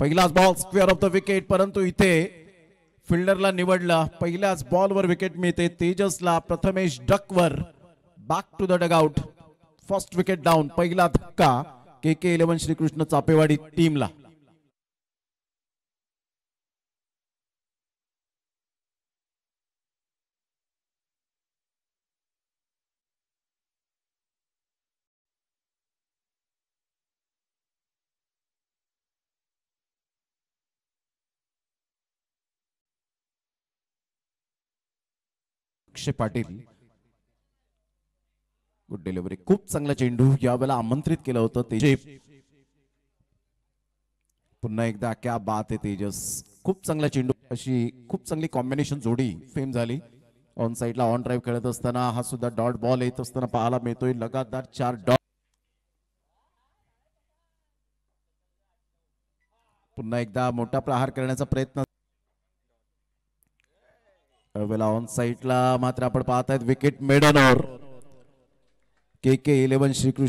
पहिलाच ball square of the wicket, परंतु इथे फिल्डरला निवडला. पहिल्याच बॉलवर विकेट मिळते तेजसला. प्रथमेश डकवर back to the dugout. First wicket down. पहिला धक्का KK11 श्रीकृष्ण चापेवाडी टीमला. Akshay Patil good delivery. खूप चांगला चेंडू यावेळेला आमंत्रित केलं होतं तेजस. पुन्हा एकदा क्या बात आहे तेजस. खूप चांगला चेंडू. अशी खूप चांगली कॉम्बिनेशन जोडी फेम झाली. ऑन साइडला ऑन ड्राईव्ह खेळत असताना हा सुद्धा डॉट बॉल येत असताना पाहायला मिळतोय. लगातार 4 डॉट. पुन्हा एकदा मोठा प्रहार करण्याचा प्रयत्न. यावेळेला ऑन साइडला मात्र आपण पाहतायत विकेट मेडनवर KK11 श्रीकृष्ण